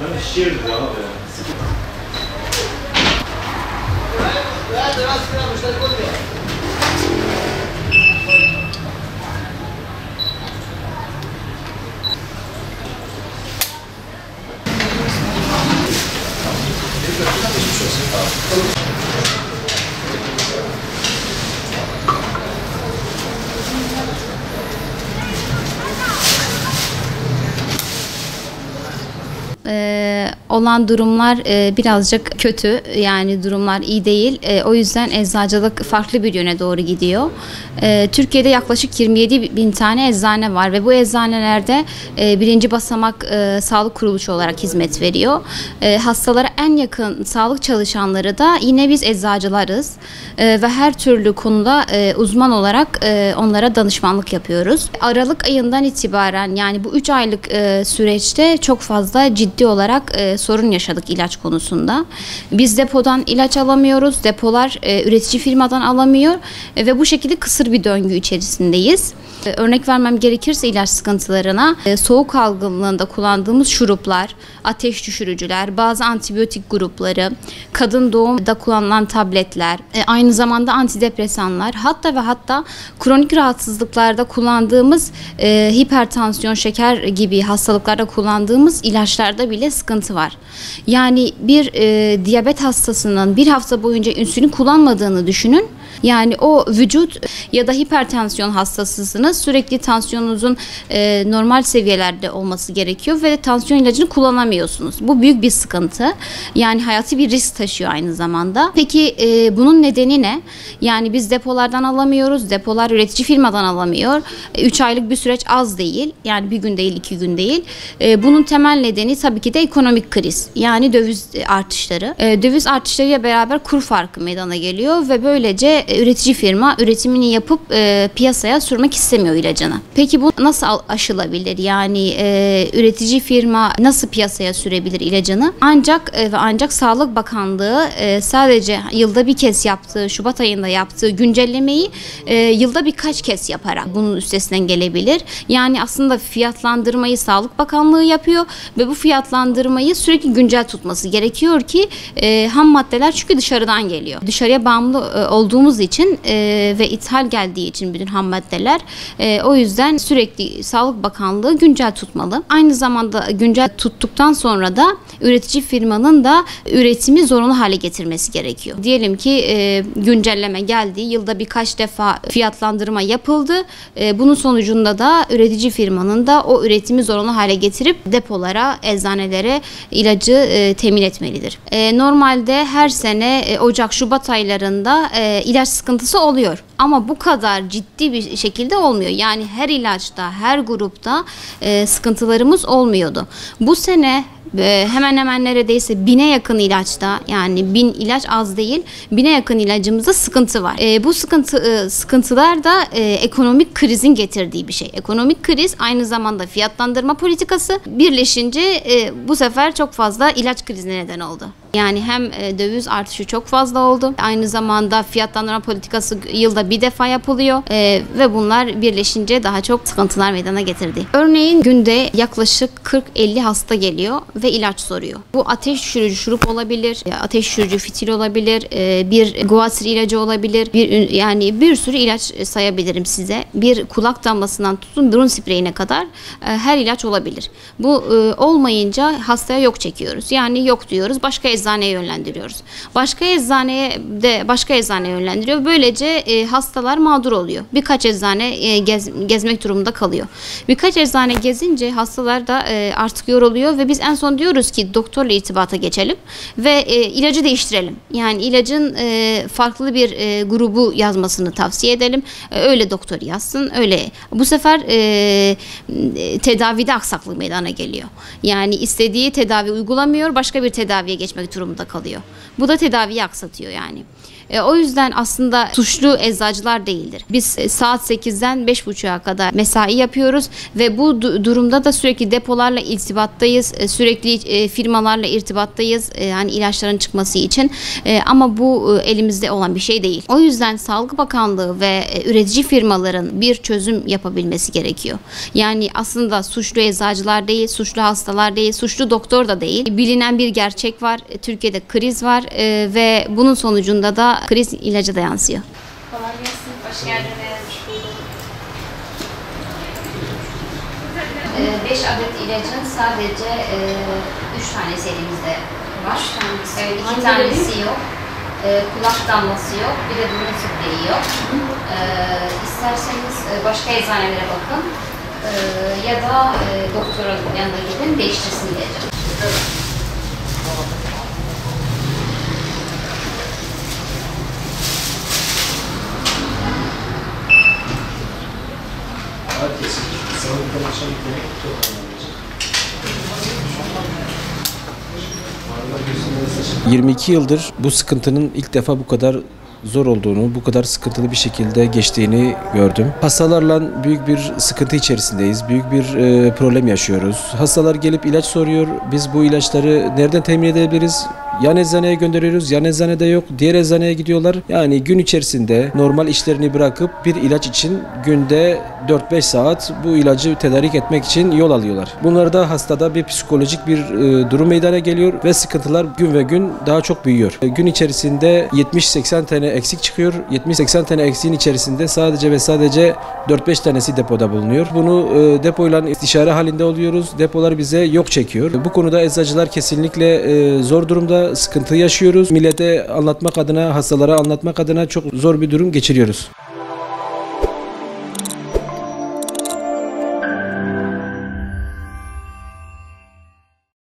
Hani şiirdir abi. Olan durumlar birazcık kötü, yani durumlar iyi değil. O yüzden eczacılık farklı bir yöne doğru gidiyor. Türkiye'de yaklaşık 27 bin tane eczane var ve bu eczanelerde birinci basamak sağlık kuruluşu olarak hizmet veriyor. Hastalara en yakın sağlık çalışanları da yine biz eczacılarız ve her türlü konuda uzman olarak onlara danışmanlık yapıyoruz. Aralık ayından itibaren, yani bu 3 aylık süreçte çok fazla ciddi olarak sorun yaşadık ilaç konusunda. Biz depodan ilaç alamıyoruz, depolar üretici firmadan alamıyor ve bu şekilde kısır bir döngü içerisindeyiz. Örnek vermem gerekirse ilaç sıkıntılarına, soğuk algınlığında kullandığımız şuruplar, ateş düşürücüler, bazı antibiyotik grupları, kadın doğumda kullanılan tabletler, aynı zamanda antidepresanlar, hatta kronik rahatsızlıklarda kullandığımız hipertansiyon, şeker gibi hastalıklarda kullandığımız ilaçlarda bile sıkıntı var. Yani bir diyabet hastasının bir hafta boyunca insülin kullanmadığını düşünün. Yani o vücut ya da hipertansiyon hastasısınız, sürekli tansiyonunuzun normal seviyelerde olması gerekiyor ve tansiyon ilacını kullanamıyorsunuz. Bu büyük bir sıkıntı. Yani hayati bir risk taşıyor aynı zamanda. Peki bunun nedeni ne? Yani biz depolardan alamıyoruz, depolar üretici firmadan alamıyor. 3 aylık bir süreç az değil. Yani bir gün değil, 2 gün değil. Bunun temel nedeni tabii ki de ekonomik kriz. Yani döviz artışları. Döviz artışlarıyla beraber kur farkı meydana geliyor ve böylece üretici firma üretimini yapıp piyasaya sürmek istemiyor ilacını. Peki bu nasıl aşılabilir? Yani üretici firma nasıl piyasaya sürebilir ilacını? Ancak Sağlık Bakanlığı sadece yılda bir kez yaptığı, Şubat ayında yaptığı güncellemeyi yılda birkaç kez yaparak bunun üstesinden gelebilir. Yani aslında fiyatlandırmayı Sağlık Bakanlığı yapıyor ve bu fiyatlandırmayı sürekli güncel tutması gerekiyor ki ham maddeler çünkü dışarıdan geliyor. Dışarıya bağımlı olduğumuz için ve ithal geldiği için bütün ham maddeler, o yüzden sürekli Sağlık Bakanlığı güncel tutmalı. Aynı zamanda güncel tuttuktan sonra da üretici firmanın da üretimi zorunlu hale getirmesi gerekiyor. Diyelim ki güncelleme geldi, yılda birkaç defa fiyatlandırma yapıldı. Bunun sonucunda da üretici firmanın da o üretimi zorunlu hale getirip depolara, eczanelere ilacı temin etmelidir. Normalde her sene Ocak-Şubat aylarında ilaç sıkıntısı oluyor. Ama bu kadar ciddi bir şekilde olmuyor. Yani her ilaçta, her grupta sıkıntılarımız olmuyordu. Bu sene hemen hemen neredeyse 1000'e yakın ilaçta, yani 1000 ilaç az değil, 1000'e yakın ilacımızda sıkıntı var. Bu sıkıntılar da ekonomik krizin getirdiği bir şey. Ekonomik kriz aynı zamanda fiyatlandırma politikası birleşince bu sefer çok fazla ilaç krizine neden oldu. Yani hem döviz artışı çok fazla oldu. Aynı zamanda fiyatlandırma politikası yılda bir defa yapılıyor ve bunlar birleşince daha çok sıkıntılar meydana getirdi. Örneğin günde yaklaşık 40-50 hasta geliyor ve ilaç soruyor. Bu ateş düşürücü şurup olabilir, ateş düşürücü fitil olabilir, bir Guatri ilacı olabilir, yani bir sürü ilaç sayabilirim size. Bir kulak damlasından tutun burun spreyine kadar her ilaç olabilir. Bu olmayınca hastaya yok çekiyoruz. Yani yok diyoruz, başka eczaneye yönlendiriyoruz. Başka eczaneye yönlendiriyor. Böylece hastalar mağdur oluyor. Birkaç eczane gezmek durumunda kalıyor. Birkaç eczane gezince hastalar da artık yoruluyor ve biz en son diyoruz ki doktorla irtibata geçelim ve ilacı değiştirelim. Yani ilacın farklı bir grubu yazmasını tavsiye edelim. Öyle doktor yazsın. Öyle. Bu sefer tedavide aksaklık meydana geliyor. Yani istediği tedavi uygulamıyor, başka bir tedaviye geçmek durumunda kalıyor. Bu da tedaviyi aksatıyor yani. O yüzden aslında suçlu eczacılar değildir. Biz saat 8'den 5.30'a kadar mesai yapıyoruz ve bu durumda da sürekli depolarla irtibattayız. Sürekli firmalarla irtibattayız. Hani ilaçların çıkması için. Ama bu elimizde olan bir şey değil. O yüzden Sağlık Bakanlığı ve üretici firmaların bir çözüm yapabilmesi gerekiyor. Yani aslında suçlu eczacılar değil, suçlu hastalar değil, suçlu doktor da değil. Bilinen bir gerçek var. Türkiye'de kriz var ve bunun sonucunda da kriz ilaca da yansıyor. Kolay gelsin. Hoş geldiniz. 5 adet ilacın sadece 3 tanesi elimizde var. 2 tanesi yok. Kulak damlası yok. Bir de burun spreyi yok. İsterseniz başka eczanelere bakın. Ya da doktora yanına gidin, değiştirsin ilacı. Herkesin sağlıktan akşam gitmek çok önemli. 22 yıldır bu sıkıntının ilk defa bu kadar zor olduğunu, bu kadar sıkıntılı bir şekilde geçtiğini gördüm. Hastalarla büyük bir sıkıntı içerisindeyiz. Büyük bir problem yaşıyoruz. Hastalar gelip ilaç soruyor. Biz bu ilaçları nereden temin edebiliriz? Yan eczaneye gönderiyoruz. Yan eczanede yok. Diğer eczaneye gidiyorlar. Yani gün içerisinde normal işlerini bırakıp bir ilaç için günde 4-5 saat bu ilacı tedarik etmek için yol alıyorlar. Bunlarda hastada bir psikolojik bir durum meydana geliyor ve sıkıntılar gün ve gün daha çok büyüyor. Gün içerisinde 70-80 tane eksik çıkıyor. 70-80 tane eksiğin içerisinde sadece ve sadece 4-5 tanesi depoda bulunuyor. Bunu depoyla istişare halinde oluyoruz. Depolar bize yok çekiyor. Bu konuda eczacılar kesinlikle zor durumda, sıkıntı yaşıyoruz. Millete anlatmak adına, hastalara anlatmak adına çok zor bir durum geçiriyoruz.